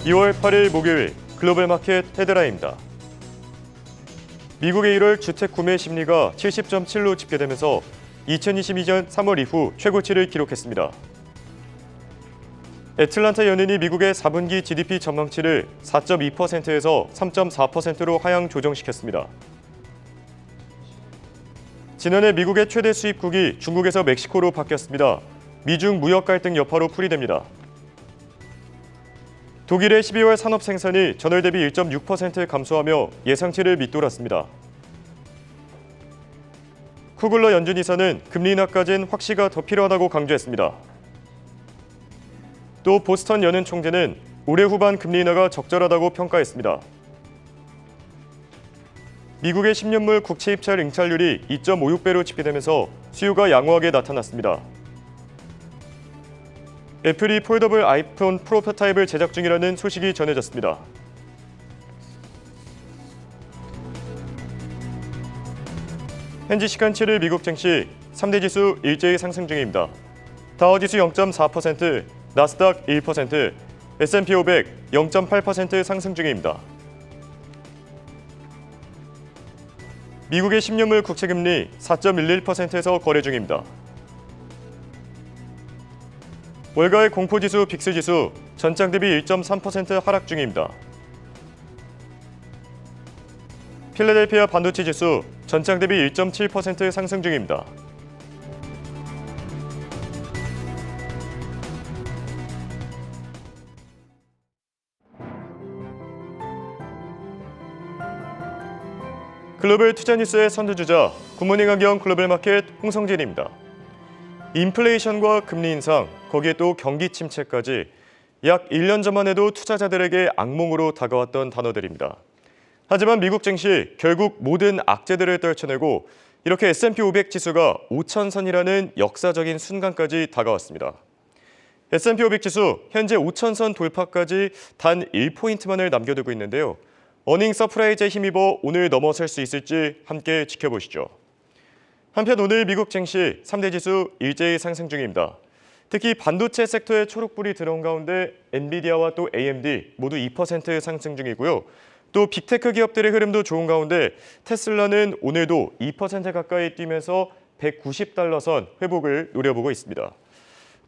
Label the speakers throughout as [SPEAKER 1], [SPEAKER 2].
[SPEAKER 1] 2월 8일 목요일 글로벌 마켓 헤드라인입니다. 미국의 1월 주택 구매 심리가 70.7로 집계되면서 2022년 3월 이후 최고치를 기록했습니다. 애틀란타 연은이 미국의 4분기 GDP 전망치를 4.2%에서 3.4%로 하향 조정시켰습니다. 지난해 미국의 최대 수입국이 중국에서 멕시코로 바뀌었습니다. 미중 무역 갈등 여파로 풀이됩니다. 독일의 12월 산업 생산이 전월 대비 1.6% 감소하며 예상치를 밑돌았습니다. 쿠글러 연준 이사는 금리 인하까지는 확시가 더 필요하다고 강조했습니다. 또 보스턴 연은 총재는 올해 후반 금리 인하가 적절하다고 평가했습니다. 미국의 10년물 국채 입찰 응찰률이 2.56배로 집계되면서 수요가 양호하게 나타났습니다. 애플이 폴더블 아이폰 프로토타입을 제작 중이라는 소식이 전해졌습니다. 현지 시간 7일 미국 증시 3대 지수 일제히 상승 중입니다. 다우지수 0.4%, 나스닥 1%, S&P 500 0.8% 상승 중입니다. 미국의 10년물 국채금리 4.11%에서 거래 중입니다. 월가의 공포지수 빅스지수 전장 대비 1.3% 하락 중입니다. 필라델피아 반도체 지수 전장 대비 1.7% 상승 중입니다. 글로벌 투자뉴스의 선두주자 굿모닝 안경 글로벌 마켓 홍성진입니다. 인플레이션과 금리 인상, 거기에 또 경기 침체까지 약 1년 전만 해도 투자자들에게 악몽으로 다가왔던 단어들입니다. 하지만 미국 증시 결국 모든 악재들을 떨쳐내고 이렇게 S&P 500 지수가 5,000선이라는 역사적인 순간까지 다가왔습니다. S&P 500 지수 현재 5,000선 돌파까지 단 1포인트만을 남겨두고 있는데요. 어닝 서프라이즈에 힘입어 오늘 넘어설 수 있을지 함께 지켜보시죠. 한편 오늘 미국 증시 3대 지수 일제히 상승 중입니다. 특히 반도체 섹터에 초록불이 들어온 가운데 엔비디아와 또 AMD 모두 2% 상승 중이고요. 또 빅테크 기업들의 흐름도 좋은 가운데 테슬라는 오늘도 2% 가까이 뛰면서 190달러 선 회복을 노려보고 있습니다.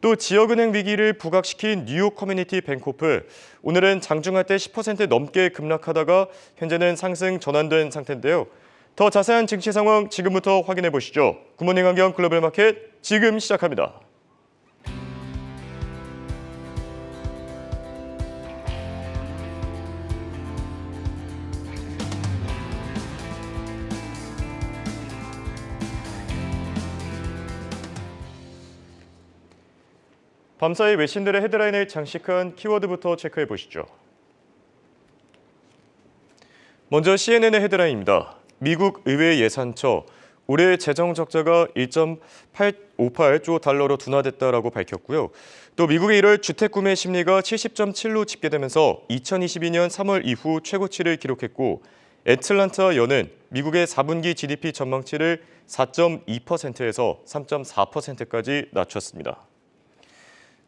[SPEAKER 1] 또 지역은행 위기를 부각시킨 뉴욕 커뮤니티 뱅코프, 오늘은 장중할 때 10% 넘게 급락하다가 현재는 상승 전환된 상태인데요. 더 자세한 증시 상황 지금부터 확인해 보시죠. 굿모닝 안경 글로벌 마켓 지금 시작합니다. 밤사이 외신들의 헤드라인을 장식한 키워드부터 체크해 보시죠. 먼저 CNN의 헤드라인입니다. 미국 의회 예산처 올해 재정 적자가 1.858조 달러로 둔화됐다라고 밝혔고요. 또 미국의 1월 주택 구매 심리가 70.7로 집계되면서 2022년 3월 이후 최고치를 기록했고 애틀란타 연은 미국의 4분기 GDP 전망치를 4.2%에서 3.4%까지 낮췄습니다.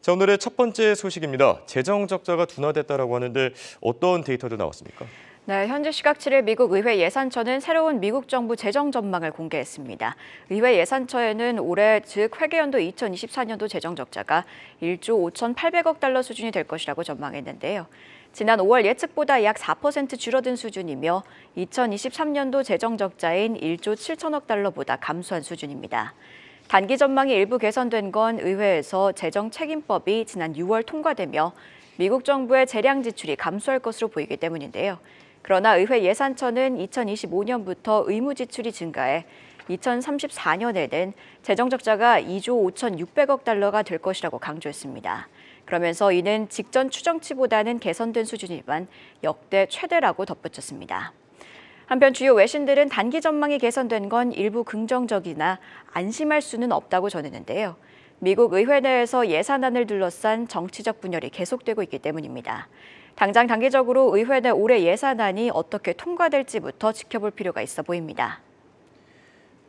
[SPEAKER 1] 자, 오늘의 첫 번째 소식입니다. 재정 적자가 둔화됐다라고 하는데 어떤 데이터도 나왔습니까?
[SPEAKER 2] 네, 현지 시각 7일 미국 의회 예산처는 새로운 미국 정부 재정 전망을 공개했습니다. 의회 예산처에는 올해 즉 회계연도 2024년도 재정 적자가 1조 5,800억 달러 수준이 될 것이라고 전망했는데요. 지난 5월 예측보다 약 4% 줄어든 수준이며 2023년도 재정 적자인 1조 7천억 달러보다 감소한 수준입니다. 단기 전망이 일부 개선된 건 의회에서 재정 책임법이 지난 6월 통과되며 미국 정부의 재량 지출이 감소할 것으로 보이기 때문인데요. 그러나 의회 예산처는 2025년부터 의무 지출이 증가해 2034년에는 재정 적자가 2조 5,600억 달러가 될 것이라고 강조했습니다. 그러면서 이는 직전 추정치보다는 개선된 수준이지만 역대 최대라고 덧붙였습니다. 한편 주요 외신들은 단기 전망이 개선된 건 일부 긍정적이나 안심할 수는 없다고 전했는데요. 미국 의회 내에서 예산안을 둘러싼 정치적 분열이 계속되고 있기 때문입니다. 당장 단기적으로 의회 내 올해 예산안이 어떻게 통과될지부터 지켜볼 필요가 있어 보입니다.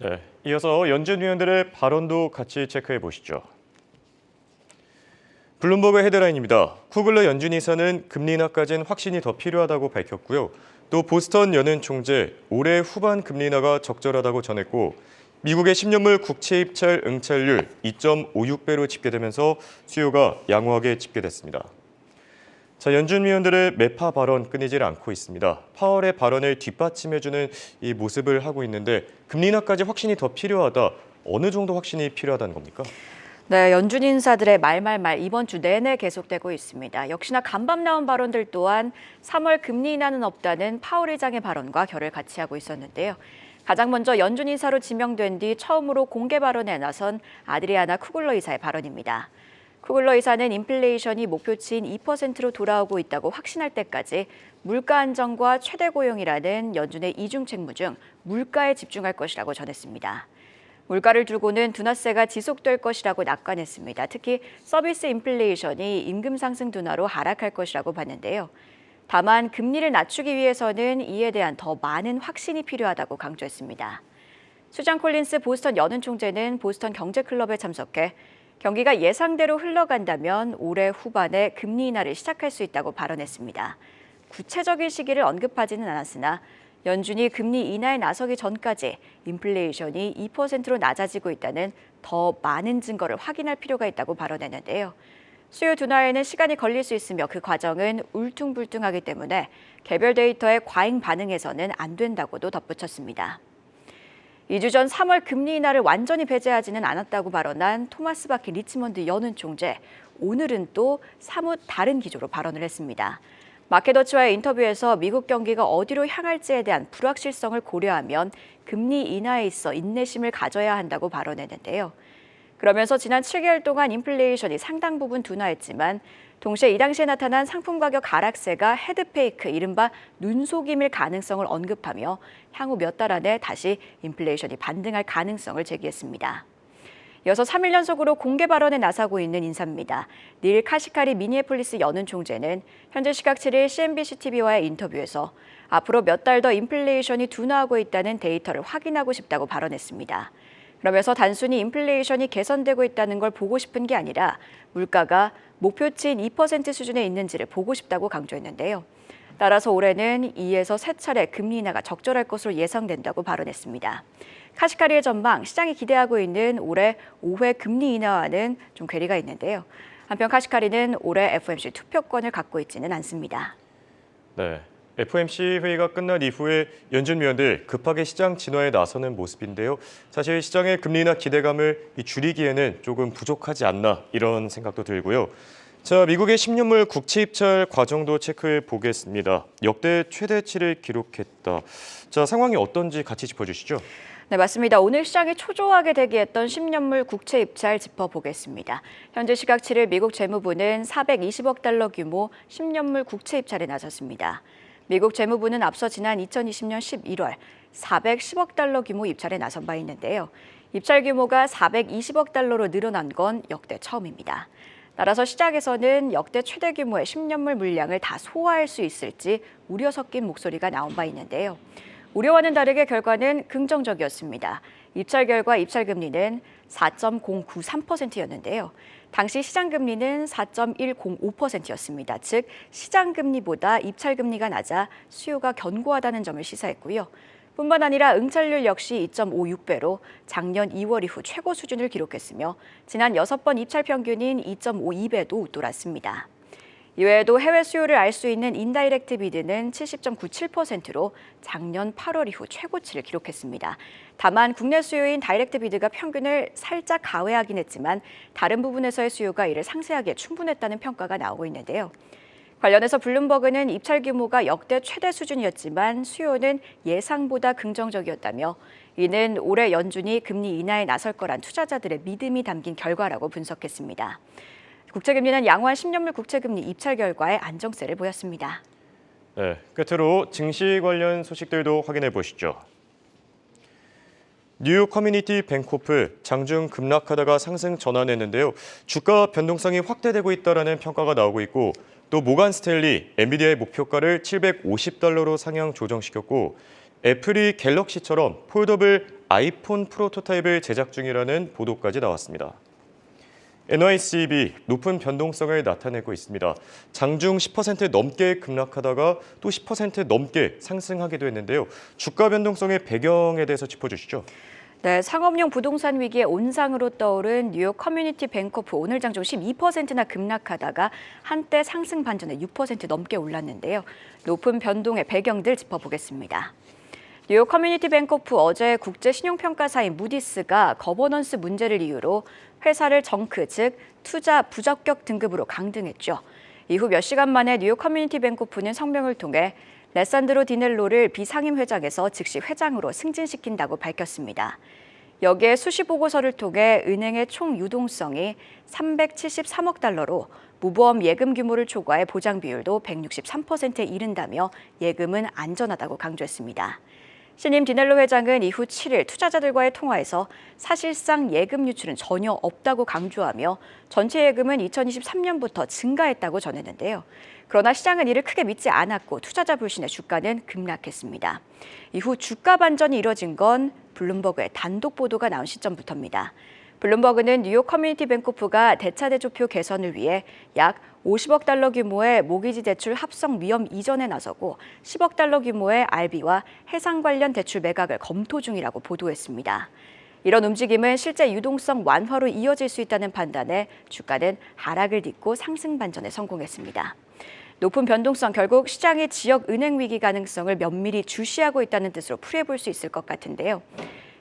[SPEAKER 1] 네, 이어서 연준 위원들의 발언도 같이 체크해 보시죠. 블룸버그 헤드라인입니다. 쿠글러 연준 이사는 금리 인하까지는 확신이 더 필요하다고 밝혔고요. 또 보스턴 연은 총재 올해 후반 금리 인하가 적절하다고 전했고 미국의 10년물 국채 입찰 응찰률 2.56배로 집계되면서 수요가 양호하게 집계됐습니다. 자, 연준 위원들의 매파 발언 끊이질 않고 있습니다. 파월의 발언을 뒷받침해주는 이 모습을 하고 있는데 금리 인하까지 확신이 더 필요하다. 어느 정도 확신이 필요하다는 겁니까?
[SPEAKER 2] 네, 연준 인사들의 말말말 이번 주 내내 계속되고 있습니다. 역시나 간밤 나온 발언들 또한 3월 금리 인하는 없다는 파월 의장의 발언과 결을 같이 하고 있었는데요. 가장 먼저 연준 인사로 지명된 뒤 처음으로 공개 발언에 나선 아드리아나 쿠글러 이사의 발언입니다. 쿠글러 이사는 인플레이션이 목표치인 2%로 돌아오고 있다고 확신할 때까지 물가 안정과 최대 고용이라는 연준의 이중 책무 중 물가에 집중할 것이라고 전했습니다. 물가를 두고는 둔화세가 지속될 것이라고 낙관했습니다. 특히 서비스 인플레이션이 임금 상승 둔화로 하락할 것이라고 봤는데요. 다만 금리를 낮추기 위해서는 이에 대한 더 많은 확신이 필요하다고 강조했습니다. 수잔 콜린스 보스턴 연은 총재는 보스턴 경제클럽에 참석해 경기가 예상대로 흘러간다면 올해 후반에 금리 인하를 시작할 수 있다고 발언했습니다. 구체적인 시기를 언급하지는 않았으나 연준이 금리 인하에 나서기 전까지 인플레이션이 2%로 낮아지고 있다는 더 많은 증거를 확인할 필요가 있다고 발언했는데요. 수요 둔화에는 시간이 걸릴 수 있으며 그 과정은 울퉁불퉁하기 때문에 개별 데이터의 과잉 반응에서는 안 된다고도 덧붙였습니다. 2주 전 3월 금리 인하를 완전히 배제하지는 않았다고 발언한 토마스 바키 리치먼드 연은 총재, 오늘은 또 사뭇 다른 기조로 발언을 했습니다. 마켓워치와의 인터뷰에서 미국 경기가 어디로 향할지에 대한 불확실성을 고려하면 금리 인하에 있어 인내심을 가져야 한다고 발언했는데요. 그러면서 지난 7개월 동안 인플레이션이 상당 부분 둔화했지만 동시에 이 당시에 나타난 상품 가격 하락세가 헤드페이크, 이른바 눈속임일 가능성을 언급하며 향후 몇 달 안에 다시 인플레이션이 반등할 가능성을 제기했습니다. 이어서 3일 연속으로 공개 발언에 나서고 있는 인사입니다. 닐 카시카리 미니애폴리스 연은 총재는 현재 시각 7일 CNBC-TV와의 인터뷰에서 앞으로 몇 달 더 인플레이션이 둔화하고 있다는 데이터를 확인하고 싶다고 발언했습니다. 그러면서 단순히 인플레이션이 개선되고 있다는 걸 보고 싶은 게 아니라 물가가 목표치인 2% 수준에 있는지를 보고 싶다고 강조했는데요. 따라서 올해는 2에서 3차례 금리 인하가 적절할 것으로 예상된다고 발언했습니다. 카시카리의 전망, 시장이 기대하고 있는 올해 5회 금리 인하와는 좀 괴리가 있는데요. 한편 카시카리는 올해 FOMC 투표권을 갖고 있지는 않습니다.
[SPEAKER 1] 네, FOMC 회의가 끝난 이후에 연준 위원들 급하게 시장 진화에 나서는 모습인데요. 사실 시장의 금리 인하 기대감을 줄이기에는 조금 부족하지 않나 이런 생각도 들고요. 자, 미국의 10년물 국채 입찰 과정도 체크해 보겠습니다. 역대 최대치를 기록했다. 자, 상황이 어떤지 같이 짚어주시죠.
[SPEAKER 2] 네, 맞습니다. 오늘 시장이 초조하게 대기했던 10년물 국채 입찰 짚어보겠습니다. 현재 시각 7일 미국 재무부는 420억 달러 규모 10년물 국채 입찰에 나섰습니다. 미국 재무부는 앞서 지난 2020년 11월 410억 달러 규모 입찰에 나선 바 있는데요. 입찰 규모가 420억 달러로 늘어난 건 역대 처음입니다. 따라서 시장에서는 역대 최대 규모의 10년물 물량을 다 소화할 수 있을지 우려 섞인 목소리가 나온 바 있는데요. 우려와는 다르게 결과는 긍정적이었습니다. 입찰 결과 입찰 금리는 4.093%였는데요. 당시 시장 금리는 4.105%였습니다. 즉 시장 금리보다 입찰 금리가 낮아 수요가 견고하다는 점을 시사했고요. 뿐만 아니라 응찰률 역시 2.56배로 작년 2월 이후 최고 수준을 기록했으며 지난 6번 입찰 평균인 2.52배도 웃돌았습니다. 이외에도 해외 수요를 알 수 있는 인다이렉트 비드는 70.97%로 작년 8월 이후 최고치를 기록했습니다. 다만 국내 수요인 다이렉트 비드가 평균을 살짝 가외하긴 했지만 다른 부분에서의 수요가 이를 상쇄하기에 충분했다는 평가가 나오고 있는데요. 관련해서 블룸버그는 입찰 규모가 역대 최대 수준이었지만 수요는 예상보다 긍정적이었다며 이는 올해 연준이 금리 인하에 나설 거란 투자자들의 믿음이 담긴 결과라고 분석했습니다. 국채금리는 양호한 10년물 국채금리 입찰 결과에 안정세를 보였습니다.
[SPEAKER 1] 네, 끝으로 증시 관련 소식들도 확인해 보시죠. 뉴욕 커뮤니티 뱅코프 장중 급락하다가 상승 전환했는데요. 주가 변동성이 확대되고 있다는 평가가 나오고 있고 또 모간 스탠리, 엔비디아의 목표가를 750달러로 상향 조정시켰고 애플이 갤럭시처럼 폴더블 아이폰 프로토타입을 제작 중이라는 보도까지 나왔습니다. NYCB 높은 변동성을 나타내고 있습니다. 장중 10% 넘게 급락하다가 또 10% 넘게 상승하기도 했는데요. 주가 변동성의 배경에 대해서 짚어주시죠.
[SPEAKER 2] 네, 상업용 부동산 위기의 온상으로 떠오른 뉴욕 커뮤니티 뱅커프 오늘 장중 12%나 급락하다가 한때 상승 반전에 6% 넘게 올랐는데요. 높은 변동의 배경들 짚어보겠습니다. 뉴욕 커뮤니티 뱅커프 어제 국제 신용평가사인 무디스가 거버넌스 문제를 이유로 회사를 정크, 즉 투자 부적격 등급으로 강등했죠. 이후 몇 시간 만에 뉴욕 커뮤니티 뱅커프는 성명을 통해 레산드로 디넬로를 비상임 회장에서 즉시 회장으로 승진시킨다고 밝혔습니다. 여기에 수시 보고서를 통해 은행의 총 유동성이 373억 달러로 무보험 예금 규모를 초과해 보장 비율도 163%에 이른다며 예금은 안전하다고 강조했습니다. 신임 디넬로 회장은 이후 7일 투자자들과의 통화에서 사실상 예금 유출은 전혀 없다고 강조하며 전체 예금은 2023년부터 증가했다고 전했는데요. 그러나 시장은 이를 크게 믿지 않았고 투자자 불신의 주가는 급락했습니다. 이후 주가 반전이 이뤄진 건 블룸버그의 단독 보도가 나온 시점부터입니다. 블룸버그는 뉴욕 커뮤니티 뱅커프가 대차대조표 개선을 위해 약 50억 달러 규모의 모기지 대출 합성 위험 이전에 나서고 10억 달러 규모의 RB와 해상 관련 대출 매각을 검토 중이라고 보도했습니다. 이런 움직임은 실제 유동성 완화로 이어질 수 있다는 판단에 주가는 하락을 딛고 상승 반전에 성공했습니다. 높은 변동성 결국 시장의 지역 은행 위기 가능성을 면밀히 주시하고 있다는 뜻으로 풀이해볼 수 있을 것 같은데요.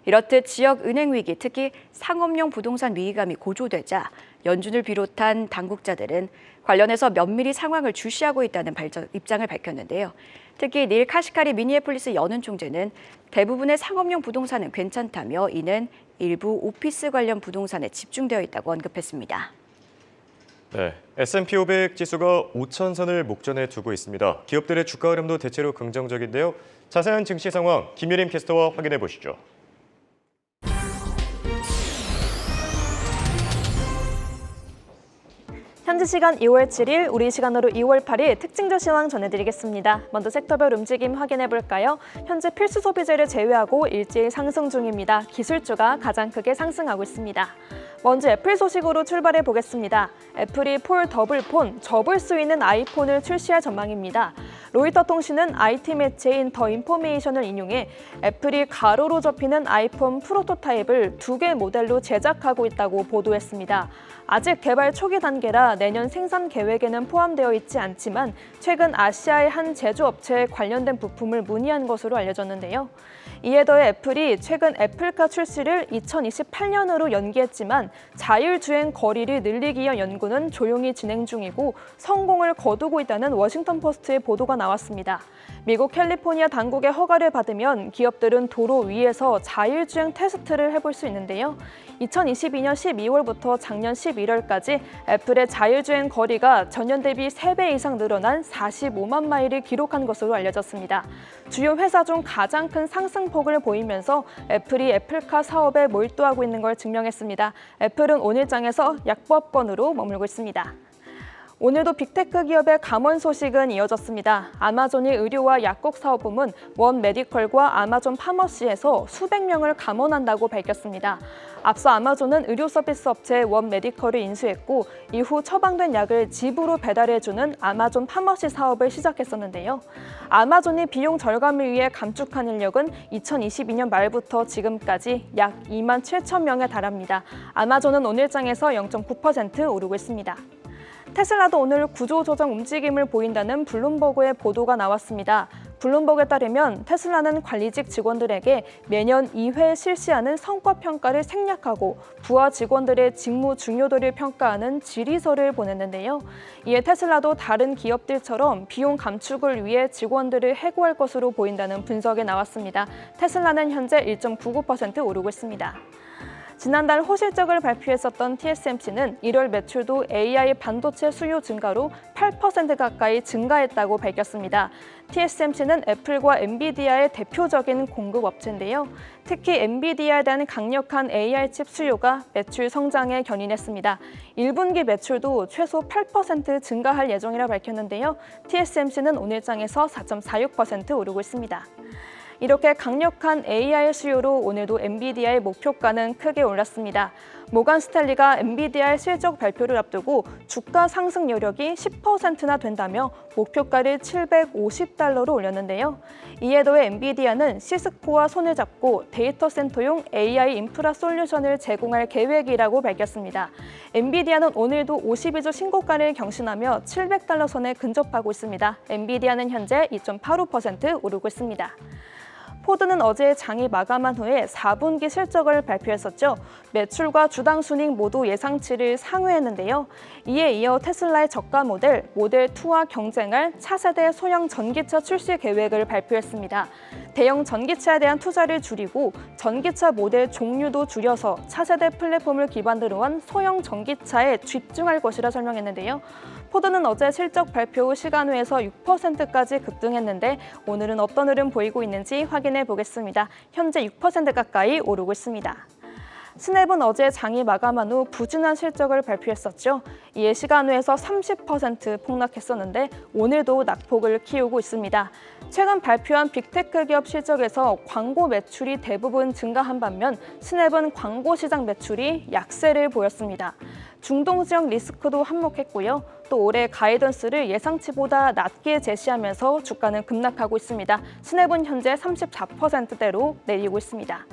[SPEAKER 2] 이렇듯 지역 은행 위기, 특히 상업용 부동산 위기감이 고조되자 연준을 비롯한 당국자들은 관련해서 면밀히 상황을 주시하고 있다는 입장을 밝혔는데요. 특히 닐 카시카리 미니애폴리스 연은 총재는 대부분의 상업용 부동산은 괜찮다며 이는 일부 오피스 관련 부동산에 집중되어 있다고 언급했습니다.
[SPEAKER 1] 네, S&P 500 지수가 5,000선을 목전에 두고 있습니다. 기업들의 주가 흐름도 대체로 긍정적인데요. 자세한 증시 상황 김유림 캐스터와 확인해 보시죠.
[SPEAKER 3] 현지 시간 2월 7일, 우리 시간으로 2월 8일 특징주 시황 전해드리겠습니다. 먼저 섹터별 움직임 확인해볼까요? 현재 필수 소비재를 제외하고 일제히 상승 중입니다. 기술주가 가장 크게 상승하고 있습니다. 먼저 애플 소식으로 출발해 보겠습니다. 애플이 폴 더블 폰, 접을 수 있는 아이폰을 출시할 전망입니다. 로이터 통신은 IT 매체인 더 인포메이션을 인용해 애플이 가로로 접히는 아이폰 프로토타입을 2개 모델로 제작하고 있다고 보도했습니다. 아직 개발 초기 단계라 내년 생산 계획에는 포함되어 있지 않지만 최근 아시아의 한 제조업체에 관련된 부품을 문의한 것으로 알려졌는데요. 이에 더해 애플이 최근 애플카 출시를 2028년으로 연기했지만 자율주행 거리를 늘리기 위한 연구는 조용히 진행 중이고 성공을 거두고 있다는 워싱턴 포스트의 보도가 나왔습니다. 미국 캘리포니아 당국의 허가를 받으면 기업들은 도로 위에서 자율주행 테스트를 해볼 수 있는데요. 2022년 12월부터 작년 11월까지 애플의 자율주행 거리가 전년 대비 3배 이상 늘어난 45만 마일을 기록한 것으로 알려졌습니다. 주요 회사 중 가장 큰 상승폭을 보이면서 애플이 애플카 사업에 몰두하고 있는 걸 증명했습니다. 애플은 오늘 장에서 약보합권으로 머물고 있습니다. 오늘도 빅테크 기업의 감원 소식은 이어졌습니다. 아마존이 의료와 약국 사업부문 원 메디컬과 아마존 파머시에서 수백 명을 감원한다고 밝혔습니다. 앞서 아마존은 의료 서비스 업체 원 메디컬을 인수했고 이후 처방된 약을 집으로 배달해주는 아마존 파머시 사업을 시작했었는데요. 아마존이 비용 절감을 위해 감축한 인력은 2022년 말부터 지금까지 약 2만 7천 명에 달합니다. 아마존은 오늘 장에서 0.9% 오르고 있습니다. 테슬라도 오늘 구조조정 움직임을 보인다는 블룸버그의 보도가 나왔습니다. 블룸버그에 따르면 테슬라는 관리직 직원들에게 매년 2회 실시하는 성과평가를 생략하고 부하 직원들의 직무 중요도를 평가하는 질의서를 보냈는데요. 이에 테슬라도 다른 기업들처럼 비용 감축을 위해 직원들을 해고할 것으로 보인다는 분석이 나왔습니다. 테슬라는 현재 1.99% 오르고 있습니다. 지난달 호실적을 발표했었던 TSMC는 1월 매출도 AI 반도체 수요 증가로 8% 가까이 증가했다고 밝혔습니다. TSMC는 애플과 엔비디아의 대표적인 공급업체인데요. 특히 엔비디아에 대한 강력한 AI 칩 수요가 매출 성장에 견인했습니다. 1분기 매출도 최소 8% 증가할 예정이라 밝혔는데요. TSMC는 오늘 장에서 4.46% 오르고 있습니다. 이렇게 강력한 AI 수요로 오늘도 엔비디아의 목표가는 크게 올랐습니다. 모간 스탠리가 엔비디아의 실적 발표를 앞두고 주가 상승 여력이 10%나 된다며 목표가를 $750로 올렸는데요. 이에 더해 엔비디아는 시스코와 손을 잡고 데이터 센터용 AI 인프라 솔루션을 제공할 계획이라고 밝혔습니다. 엔비디아는 오늘도 52주 신고가를 경신하며 $700 선에 근접하고 있습니다. 엔비디아는 현재 2.85% 오르고 있습니다. 포드는 어제 장이 마감한 후에 4분기 실적을 발표했었죠. 매출과 주당 순이익 모두 예상치를 상회했는데요. 이에 이어 테슬라의 저가 모델, 모델2와 경쟁할 차세대 소형 전기차 출시 계획을 발표했습니다. 대형 전기차에 대한 투자를 줄이고 전기차 모델 종류도 줄여서 차세대 플랫폼을 기반으로 한 소형 전기차에 집중할 것이라 설명했는데요. 포드는 어제 실적 발표 후 시간외에서 6%까지 급등했는데 오늘은 어떤 흐름 보이고 있는지 확인해 보겠습니다. 현재 6% 가까이 오르고 있습니다. 스냅은 어제 장이 마감한 후 부진한 실적을 발표했었죠. 이에 시간외에서 30% 폭락했었는데 오늘도 낙폭을 키우고 있습니다. 최근 발표한 빅테크 기업 실적에서 광고 매출이 대부분 증가한 반면 스냅은 광고 시장 매출이 약세를 보였습니다. 중동 지역 리스크도 한몫했고요. 또 올해 가이던스를 예상치보다 낮게 제시하면서 주가는 급락하고 있습니다. 스냅은 현재 34%대로 내리고 있습니다.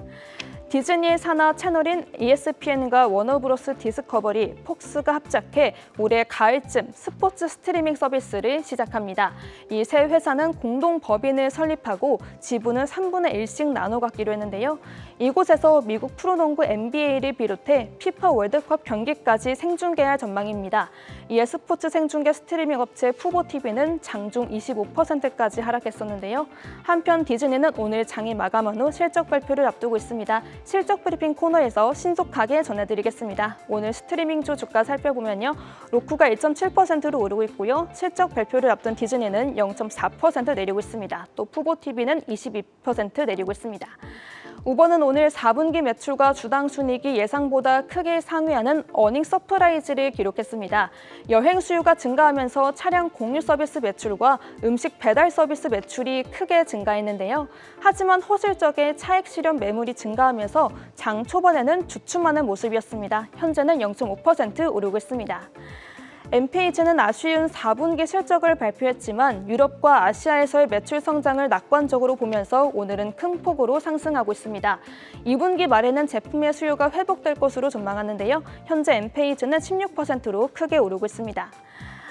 [SPEAKER 3] 디즈니의 산하 채널인 ESPN과 워너브로스 디스커버리, 폭스가 합작해 올해 가을쯤 스포츠 스트리밍 서비스를 시작합니다. 이 세 회사는 공동 법인을 설립하고 지분을 3분의 1씩 나눠 갖기로 했는데요. 이곳에서 미국 프로농구 NBA를 비롯해 피파 월드컵 경기까지 생중계할 전망입니다. 이에 스포츠 생중계 스트리밍 업체 푸보TV는 장중 25%까지 하락했었는데요. 한편 디즈니는 오늘 장이 마감한 후 실적 발표를 앞두고 있습니다. 실적 브리핑 코너에서 신속하게 전해드리겠습니다. 오늘 스트리밍주 주가 살펴보면요. 로쿠가 1.7%로 오르고 있고요. 실적 발표를 앞둔 디즈니는 0.4% 내리고 있습니다. 또 푸보TV는 22% 내리고 있습니다. 우버는 오늘 4분기 매출과 주당 순이익이 예상보다 크게 상회하는 어닝 서프라이즈를 기록했습니다. 여행 수요가 증가하면서 차량 공유 서비스 매출과 음식 배달 서비스 매출이 크게 증가했는데요. 하지만 호실적의 차액 실현 매물이 증가하면서 장 초반에는 주춤하는 모습이었습니다. 현재는 0.5% 오르고 있습니다. 엠페이지는 아쉬운 4분기 실적을 발표했지만 유럽과 아시아에서의 매출 성장을 낙관적으로 보면서 오늘은 큰 폭으로 상승하고 있습니다. 2분기 말에는 제품의 수요가 회복될 것으로 전망하는데요. 현재 엠페이지는 16%로 크게 오르고 있습니다.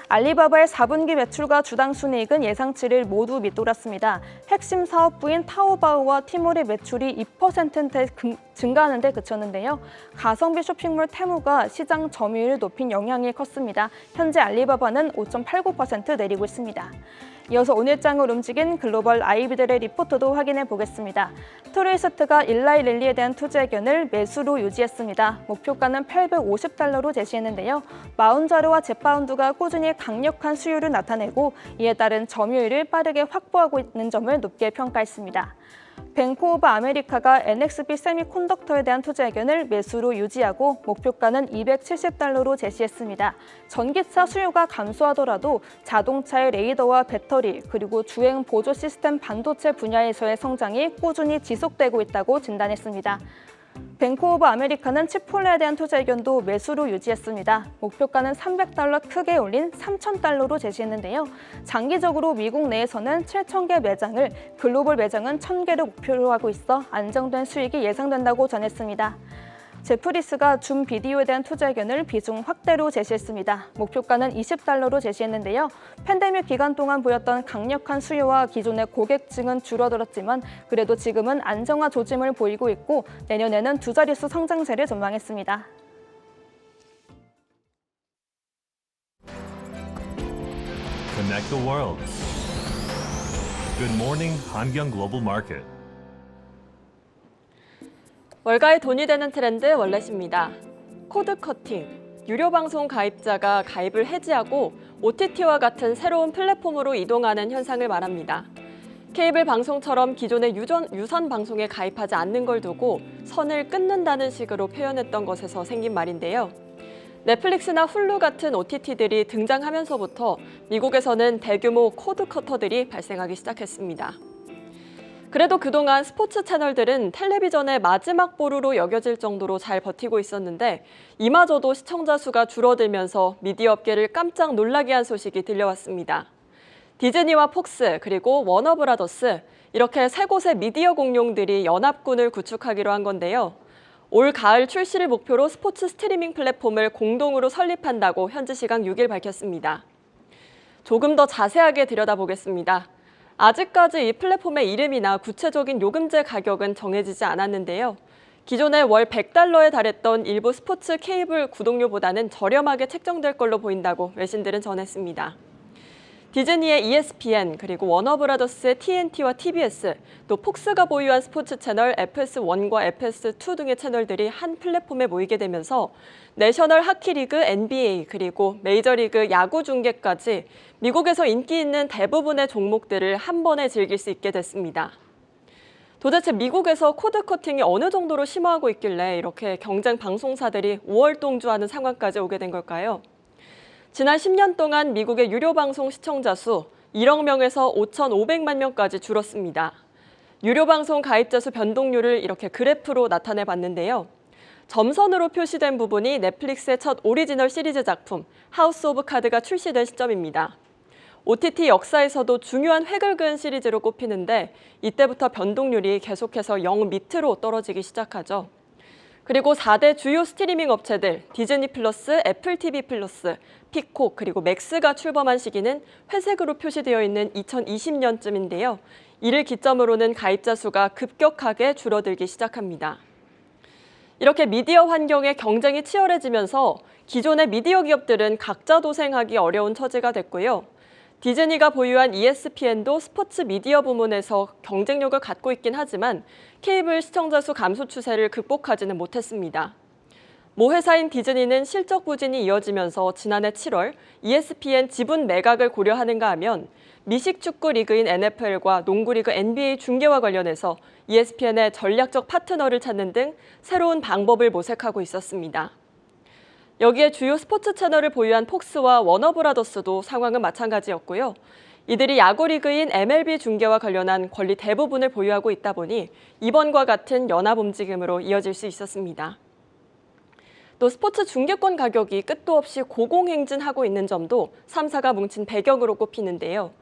[SPEAKER 3] 알리바바의 4분기 매출과 주당 순이익은 예상치를 모두 밑돌았습니다. 핵심 사업부인 타오바오와 티몰의 매출이 2%대 증가하는 데 그쳤는데요. 가성비 쇼핑몰 테무가 시장 점유율을 높인 영향이 컸습니다. 현재 알리바바는 5.89% 내리고 있습니다. 이어서 오늘 장을 움직인 글로벌 IB들의 리포트도 확인해 보겠습니다. 트루이스트가 일라이 릴리에 대한 투자 의견을 매수로 유지했습니다. 목표가는 $850로 제시했는데요. 마운자르와 젯바운드가 꾸준히 강력한 수요를 나타내고 이에 따른 점유율을 빠르게 확보하고 있는 점을 높게 평가했습니다. 뱅크 오브 아메리카가 NXP 세미콘덕터에 대한 투자 의견을 매수로 유지하고 목표가는 $270로 제시했습니다. 전기차 수요가 감소하더라도 자동차의 레이더와 배터리 그리고 주행 보조 시스템 반도체 분야에서의 성장이 꾸준히 지속되고 있다고 진단했습니다. 뱅크 오브 아메리카는 치폴레에 대한 투자 의견도 매수로 유지했습니다. 목표가는 $300 크게 올린 $3,000로 제시했는데요. 장기적으로 미국 내에서는 7,000개 매장을, 글로벌 매장은 1,000개를 목표로 하고 있어 안정된 수익이 예상된다고 전했습니다. 제프리스가 줌 비디오에 대한 투자 의견을 비중 확대로 제시했습니다. 목표가는 $20로 제시했는데요. 팬데믹 기간 동안 보였던 강력한 수요와 기존의 고객층은 줄어들었지만 그래도 지금은 안정화 조짐을 보이고 있고 내년에는 두 자릿수 성장세를 전망했습니다.
[SPEAKER 4] Connect the world. Good morning, 한경 Global Market.
[SPEAKER 5] 월가의 돈이 되는 트렌드 월렛입니다. 코드 커팅, 유료 방송 가입자가 가입을 해지하고 OTT와 같은 새로운 플랫폼으로 이동하는 현상을 말합니다. 케이블 방송처럼 기존의 유선 방송에 가입하지 않는 걸 두고 선을 끊는다는 식으로 표현했던 것에서 생긴 말인데요. 넷플릭스나 훌루 같은 OTT들이 등장하면서부터 미국에서는 대규모 코드 커터들이 발생하기 시작했습니다. 그래도 그동안 스포츠 채널들은 텔레비전의 마지막 보루로 여겨질 정도로 잘 버티고 있었는데 이마저도 시청자 수가 줄어들면서 미디어 업계를 깜짝 놀라게 한 소식이 들려왔습니다. 디즈니와 폭스 그리고 워너브라더스 이렇게 세 곳의 미디어 공룡들이 연합군을 구축하기로 한 건데요. 올 가을 출시를 목표로 스포츠 스트리밍 플랫폼을 공동으로 설립한다고 현지 시각 6일 밝혔습니다. 조금 더 자세하게 들여다보겠습니다. 아직까지 이 플랫폼의 이름이나 구체적인 요금제 가격은 정해지지 않았는데요. 기존에 월 100달러에 달했던 일부 스포츠 케이블 구독료보다는 저렴하게 책정될 걸로 보인다고 외신들은 전했습니다. 디즈니의 ESPN, 그리고 워너브라더스의 TNT와 TBS, 또 폭스가 보유한 스포츠 채널 FS1과 FS2 등의 채널들이 한 플랫폼에 모이게 되면서 내셔널 하키리그 NBA, 그리고 메이저리그 야구 중계까지 미국에서 인기 있는 대부분의 종목들을 한 번에 즐길 수 있게 됐습니다. 도대체 미국에서 코드 커팅이 어느 정도로 심화하고 있길래 이렇게 경쟁 방송사들이 우월동주하는 상황까지 오게 된 걸까요? 지난 10년 동안 미국의 유료 방송 시청자 수 1억 명에서 5,500만 명까지 줄었습니다. 유료 방송 가입자 수 변동률을 이렇게 그래프로 나타내 봤는데요. 점선으로 표시된 부분이 넷플릭스의 첫 오리지널 시리즈 작품 하우스 오브 카드가 출시된 시점입니다. OTT 역사에서도 중요한 획을 그은 시리즈로 꼽히는데 이때부터 변동률이 계속해서 0 밑으로 떨어지기 시작하죠. 그리고 4대 주요 스트리밍 업체들 디즈니 플러스, 애플 TV 플러스, 피콕 그리고 맥스가 출범한 시기는 회색으로 표시되어 있는 2020년쯤인데요. 이를 기점으로는 가입자 수가 급격하게 줄어들기 시작합니다. 이렇게 미디어 환경의 경쟁이 치열해지면서 기존의 미디어 기업들은 각자 도생하기 어려운 처지가 됐고요. 디즈니가 보유한 ESPN도 스포츠 미디어 부문에서 경쟁력을 갖고 있긴 하지만 케이블 시청자 수 감소 추세를 극복하지는 못했습니다. 모 회사인 디즈니는 실적 부진이 이어지면서 지난해 7월 ESPN 지분 매각을 고려하는가 하면 미식 축구 리그인 NFL과 농구 리그 NBA 중계와 관련해서 ESPN의 전략적 파트너를 찾는 등 새로운 방법을 모색하고 있었습니다. 여기에 주요 스포츠 채널을 보유한 폭스와 워너브라더스도 상황은 마찬가지였고요. 이들이 야구 리그인 MLB 중계와 관련한 권리 대부분을 보유하고 있다 보니 이번과 같은 연합 움직임으로 이어질 수 있었습니다. 또 스포츠 중계권 가격이 끝도 없이 고공행진하고 있는 점도 3사가 뭉친 배경으로 꼽히는데요.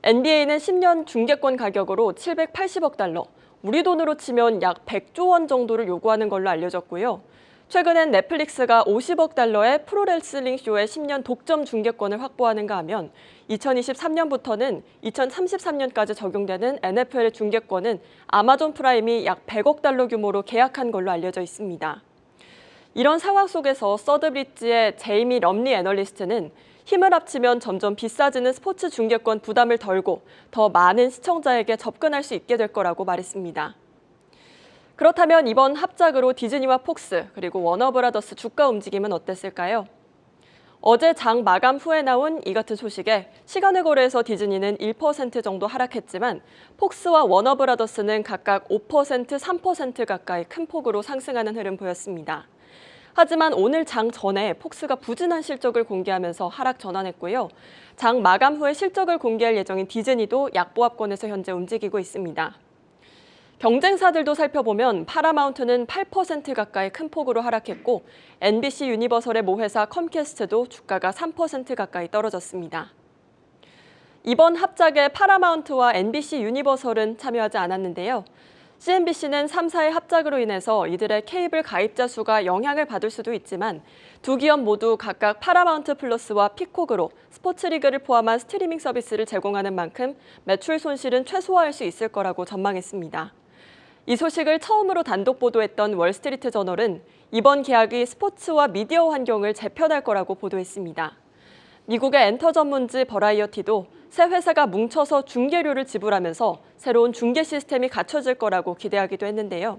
[SPEAKER 5] NBA는 10년 중계권 가격으로 780억 달러, 우리 돈으로 치면 약 100조 원 정도를 요구하는 걸로 알려졌고요. 최근엔 넷플릭스가 50억 달러의 프로레슬링 쇼의 10년 독점 중계권을 확보하는가 하면 2023년부터는 2033년까지 적용되는 NFL 중계권은 아마존 프라임이 약 100억 달러 규모로 계약한 걸로 알려져 있습니다. 이런 상황 속에서 서드브릿지의 제이미 럼리 애널리스트는 힘을 합치면 점점 비싸지는 스포츠 중계권 부담을 덜고 더 많은 시청자에게 접근할 수 있게 될 거라고 말했습니다. 그렇다면 이번 합작으로 디즈니와 폭스 그리고 워너브라더스 주가 움직임은 어땠을까요? 어제 장 마감 후에 나온 이 같은 소식에 시간을 고려해서 디즈니는 1% 정도 하락했지만 폭스와 워너브라더스는 각각 5%, 3% 가까이 큰 폭으로 상승하는 흐름 보였습니다. 하지만 오늘 장 전에 폭스가 부진한 실적을 공개하면서 하락 전환했고요. 장 마감 후에 실적을 공개할 예정인 디즈니도 약보합권에서 현재 움직이고 있습니다. 경쟁사들도 살펴보면 파라마운트는 8% 가까이 큰 폭으로 하락했고 NBC 유니버설의 모회사 컴캐스트도 주가가 3% 가까이 떨어졌습니다. 이번 합작에 파라마운트와 NBC 유니버설은 참여하지 않았는데요. CNBC는 3사의 합작으로 인해서 이들의 케이블 가입자 수가 영향을 받을 수도 있지만 두 기업 모두 각각 파라마운트 플러스와 피콕으로 스포츠 리그를 포함한 스트리밍 서비스를 제공하는 만큼 매출 손실은 최소화할 수 있을 거라고 전망했습니다. 이 소식을 처음으로 단독 보도했던 월스트리트 저널은 이번 계약이 스포츠와 미디어 환경을 재편할 거라고 보도했습니다. 미국의 엔터 전문지 버라이어티도 새 회사가 뭉쳐서 중계료를 지불하면서 새로운 중계 시스템이 갖춰질 거라고 기대하기도 했는데요.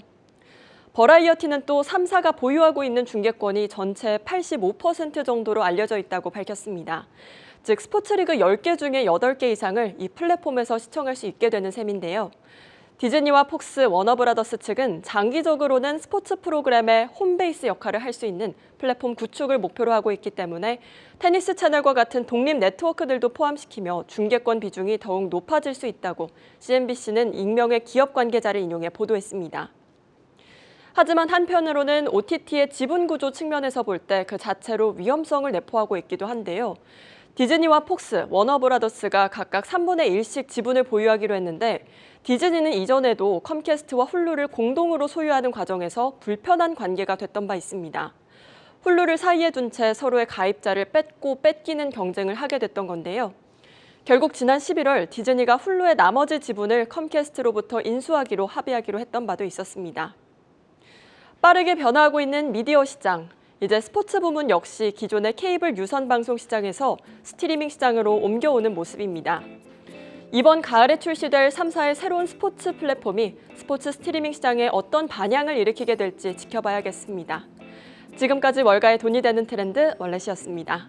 [SPEAKER 5] 버라이어티는 또 3사가 보유하고 있는 중계권이 전체의 85% 정도로 알려져 있다고 밝혔습니다. 즉 스포츠리그 10개 중에 8개 이상을 이 플랫폼에서 시청할 수 있게 되는 셈인데요. 디즈니와 폭스, 워너브라더스 측은 장기적으로는 스포츠 프로그램의 홈베이스 역할을 할 수 있는 플랫폼 구축을 목표로 하고 있기 때문에 테니스 채널과 같은 독립 네트워크들도 포함시키며 중계권 비중이 더욱 높아질 수 있다고 CNBC는 익명의 기업 관계자를 인용해 보도했습니다. 하지만 한편으로는 OTT의 지분 구조 측면에서 볼 때 그 자체로 위험성을 내포하고 있기도 한데요. 디즈니와 폭스, 워너브라더스가 각각 3분의 1씩 지분을 보유하기로 했는데 디즈니는 이전에도 컴캐스트와 훌루를 공동으로 소유하는 과정에서 불편한 관계가 됐던 바 있습니다. 훌루를 사이에 둔 채 서로의 가입자를 뺏고 뺏기는 경쟁을 하게 됐던 건데요. 결국 지난 11월 디즈니가 훌루의 나머지 지분을 컴캐스트로부터 인수하기로 합의하기로 했던 바도 있었습니다. 빠르게 변화하고 있는 미디어 시장. 이제 스포츠 부문 역시 기존의 케이블 유선 방송 시장에서 스트리밍 시장으로 옮겨오는 모습입니다. 이번 가을에 출시될 3사의 새로운 스포츠 플랫폼이 스포츠 스트리밍 시장에 어떤 반향을 일으키게 될지 지켜봐야겠습니다. 지금까지 월가의 돈이 되는 트렌드 월렛이었습니다.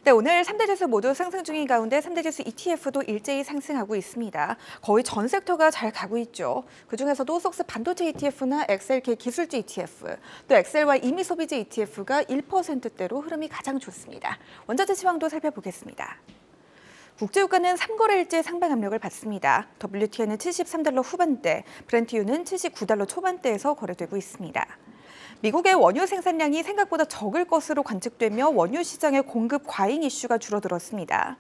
[SPEAKER 6] 네, 오늘 3대 지수 모두 상승 중인 가운데 3대 지수 ETF도 일제히 상승하고 있습니다. 거의 전 섹터가 잘 가고 있죠. 그중에서도 속스 반도체 ETF나 XLK 기술주 ETF, 또 XLY 이미소비재 ETF가 1%대로 흐름이 가장 좋습니다. 원자재 시황도 살펴보겠습니다. 국제유가는 3거래일째 상방 압력을 받습니다. WTI는 73달러 후반대, 브렌트유는 79달러 초반대에서 거래되고 있습니다. 미국의 원유 생산량이 생각보다 적을 것으로 관측되며 원유 시장의 공급 과잉 이슈가 줄어들었습니다.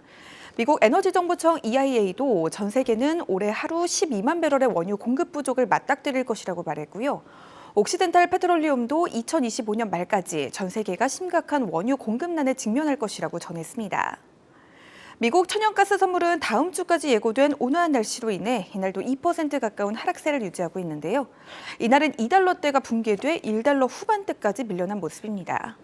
[SPEAKER 6] 미국 에너지정보청 EIA도 전 세계는 올해 하루 12만 배럴의 원유 공급 부족을 맞닥뜨릴 것이라고 말했고요. 옥시덴탈 페트롤리움도 2025년 말까지 전 세계가 심각한 원유 공급난에 직면할 것이라고 전했습니다. 미국 천연가스 선물은 다음 주까지 예고된 온화한 날씨로 인해 이날도 2% 가까운 하락세를 유지하고 있는데요. 이날은 2달러대가 붕괴돼 1달러 후반대까지 밀려난 모습입니다.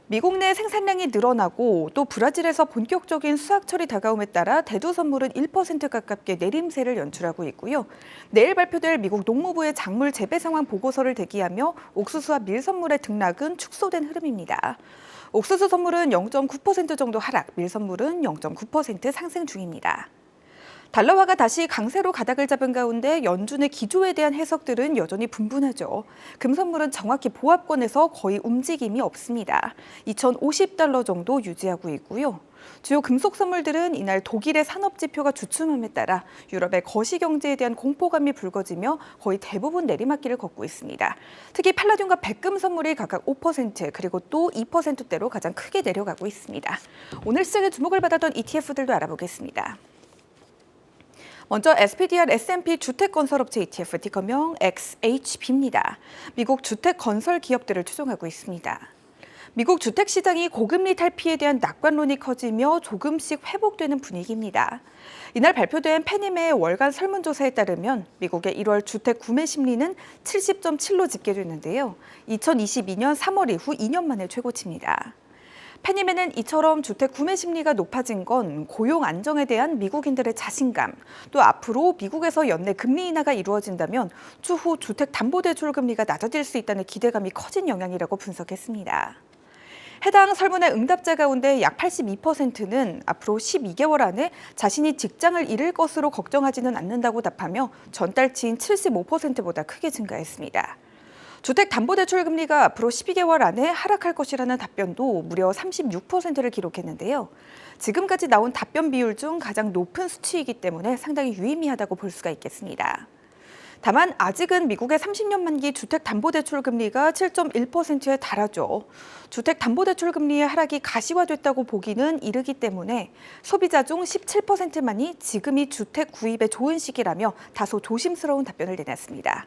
[SPEAKER 6] 미국 내 생산량이 늘어나고 또 브라질에서 본격적인 수확철이 다가옴에 따라 대두 선물은 1% 가깝게 내림세를 연출하고 있고요. 내일 발표될 미국 농무부의 작물 재배 상황 보고서를 대기하며 옥수수와 밀 선물의 등락은 축소된 흐름입니다. 옥수수 선물은 0.9% 정도 하락, 밀 선물은 0.9% 상승 중입니다. 달러화가 다시 강세로 가닥을 잡은 가운데 연준의 기조에 대한 해석들은 여전히 분분하죠. 금 선물은 정확히 보합권에서 거의 움직임이 없습니다. 2,050달러 정도 유지하고 있고요. 주요 금속 선물들은 이날 독일의 산업지표가 주춤함에 따라 유럽의 거시경제에 대한 공포감이 불거지며 거의 대부분 내리막길을 걷고 있습니다. 특히 팔라듐과 백금 선물이 각각 5% 그리고 또 2%대로 가장 크게 내려가고 있습니다. 오늘 시장에 주목을 받았던 ETF들도 알아보겠습니다. 먼저 SPDR S&P 주택건설업체 ETF 티커명 XHB입니다. 미국 주택건설 기업들을 추종하고 있습니다. 미국 주택시장이 고금리 탈피에 대한 낙관론이 커지며 조금씩 회복되는 분위기입니다. 이날 발표된 페니메의 월간 설문조사에 따르면 미국의 1월 주택 구매 심리는 70.7로 집계됐는데요. 2022년 3월 이후 2년 만에 최고치입니다. 페니메는 이처럼 주택 구매 심리가 높아진 건 고용 안정에 대한 미국인들의 자신감, 또 앞으로 미국에서 연내 금리 인하가 이루어진다면 추후 주택 담보대출 금리가 낮아질 수 있다는 기대감이 커진 영향이라고 분석했습니다. 해당 설문의 응답자 가운데 약 82%는 앞으로 12개월 안에 자신이 직장을 잃을 것으로 걱정하지는 않는다고 답하며 전달치인 75%보다 크게 증가했습니다. 주택담보대출 금리가 앞으로 12개월 안에 하락할 것이라는 답변도 무려 36%를 기록했는데요. 지금까지 나온 답변 비율 중 가장 높은 수치이기 때문에 상당히 유의미하다고 볼 수가 있겠습니다. 다만 아직은 미국의 30년 만기 주택담보대출 금리가 7.1%에 달하죠. 주택담보대출 금리의 하락이 가시화됐다고 보기는 이르기 때문에 소비자 중 17%만이 지금이 주택 구입에 좋은 시기라며 다소 조심스러운 답변을 내놨습니다.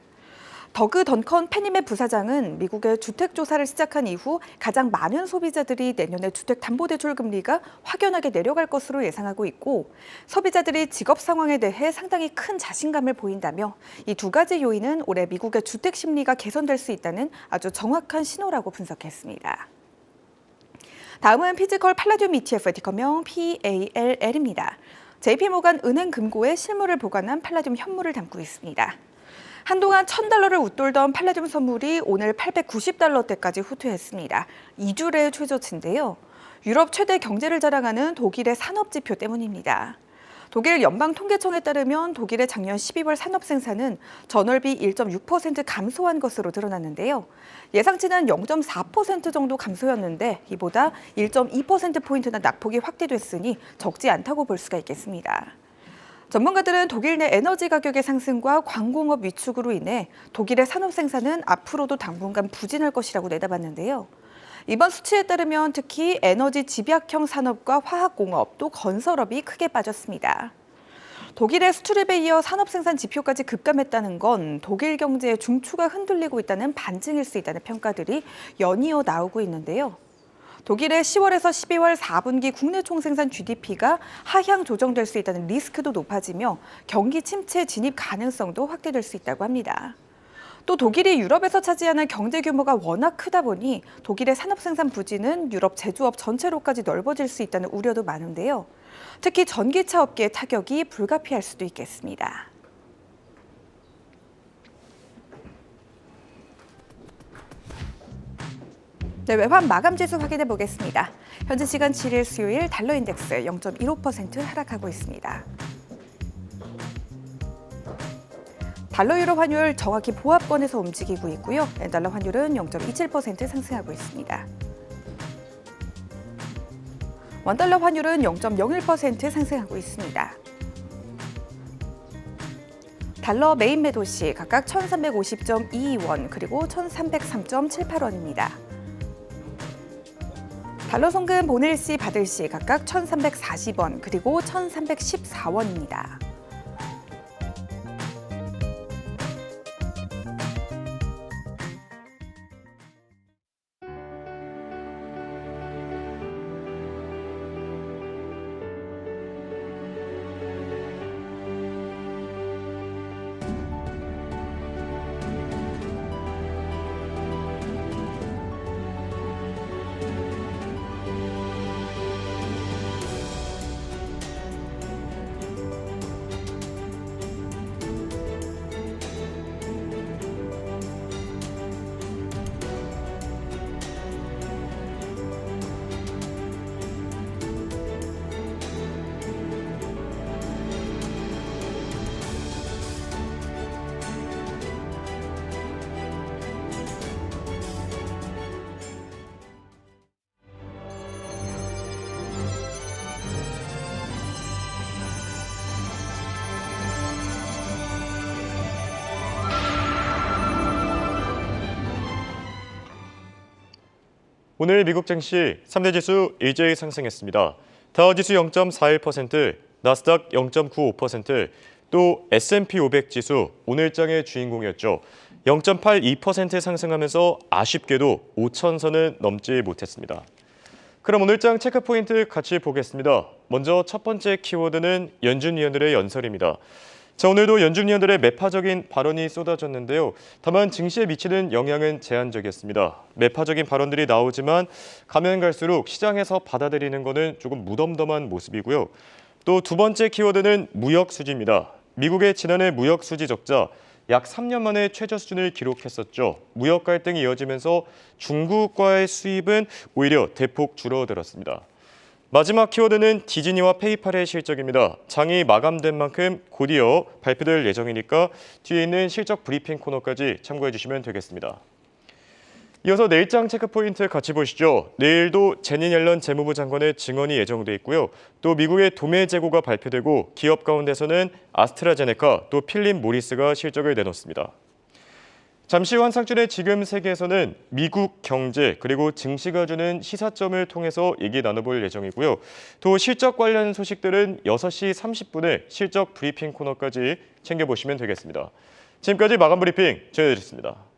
[SPEAKER 6] 더그 던컨 페니메 부사장은 미국의 주택 조사를 시작한 이후 가장 많은 소비자들이 내년에 주택담보대출 금리가 확연하게 내려갈 것으로 예상하고 있고 소비자들이 직업 상황에 대해 상당히 큰 자신감을 보인다며 이 두 가지 요인은 올해 미국의 주택 심리가 개선될 수 있다는 아주 정확한 신호라고 분석했습니다. 다음은 피지컬 팔라듐 ETF 티커명 PALL입니다. JP모간 은행 금고에 실물을 보관한 팔라듐 현물을 담고 있습니다. 한동안 $1,000를 웃돌던 팔라듐 선물이 오늘 $890대까지 후퇴했습니다. 2주례의 최저치인데요. 유럽 최대 경제를 자랑하는 독일의 산업지표 때문입니다. 독일 연방통계청에 따르면 독일의 작년 12월 산업 생산은 전월비 1.6% 감소한 것으로 드러났는데요. 예상치는 0.4% 정도 감소였는데 이보다 1.2%포인트나 낙폭이 확대됐으니 적지 않다고 볼 수가 있겠습니다. 전문가들은 독일 내 에너지 가격의 상승과 광공업 위축으로 인해 독일의 산업 생산은 앞으로도 당분간 부진할 것이라고 내다봤는데요. 이번 수치에 따르면 특히 에너지 집약형 산업과 화학공업 또 건설업이 크게 빠졌습니다. 독일의 수출입에 이어 산업 생산 지표까지 급감했다는 건 독일 경제의 중추가 흔들리고 있다는 반증일 수 있다는 평가들이 연이어 나오고 있는데요. 독일의 10월에서 12월 4분기 국내 총생산 GDP가 하향 조정될 수 있다는 리스크도 높아지며 경기 침체 진입 가능성도 확대될 수 있다고 합니다. 또 독일이 유럽에서 차지하는 경제 규모가 워낙 크다 보니 독일의 산업 생산 부진은 유럽 제조업 전체로까지 넓어질 수 있다는 우려도 많은데요. 특히 전기차 업계의 타격이 불가피할 수도 있겠습니다. 네, 외환 마감 지수 확인해 보겠습니다. 현재 시간 7일 수요일 달러 인덱스 0.15% 하락하고 있습니다. 달러 유로 환율 정확히 보합권에서 움직이고 있고요. 엔달러 환율은 0.27% 상승하고 있습니다. 원달러 환율은 0.01% 상승하고 있습니다. 달러 메인 매도시 각각 1,350.22원 그리고 1,303.78원입니다. 달러 송금 보낼 시 받을 시 각각 1,340원 그리고 1,314원입니다.
[SPEAKER 1] 오늘 미국 증시 3대 지수 일제히 상승했습니다. 다우지수 0.41%, 나스닥 0.95%, 또 S&P 500 지수 오늘장의 주인공이었죠. 0.82% 상승하면서 아쉽게도 5,000선은 넘지 못했습니다. 그럼 오늘장 체크포인트 같이 보겠습니다. 먼저 첫 번째 키워드는 연준 위원들의 연설입니다. 자, 오늘도 연준 위원들의 매파적인 발언이 쏟아졌는데요. 다만 증시에 미치는 영향은 제한적이었습니다. 매파적인 발언들이 나오지만 가면 갈수록 시장에서 받아들이는 것은 조금 무덤덤한 모습이고요. 또 두 번째 키워드는 무역 수지입니다. 미국의 지난해 무역 수지 적자 약 3년 만에 최저 수준을 기록했었죠. 무역 갈등이 이어지면서 중국과의 수입은 오히려 대폭 줄어들었습니다. 마지막 키워드는 디즈니와 페이팔의 실적입니다. 장이 마감된 만큼 곧이어 발표될 예정이니까 뒤에 있는 실적 브리핑 코너까지 참고해 주시면 되겠습니다. 이어서 내일장 체크포인트 같이 보시죠. 내일도 제닛 옐런 재무부 장관의 증언이 예정돼 있고요. 또 미국의 도매 재고가 발표되고 기업 가운데서는 아스트라제네카 또 필립 모리스가 실적을 내놓습니다. 잠시 후 한상준의 지금 세계에서는 미국 경제 그리고 증시가 주는 시사점을 통해서 얘기 나눠볼 예정이고요. 또 실적 관련 소식들은 6시 30분에 실적 브리핑 코너까지 챙겨보시면 되겠습니다. 지금까지 마감 브리핑 전해드렸습니다.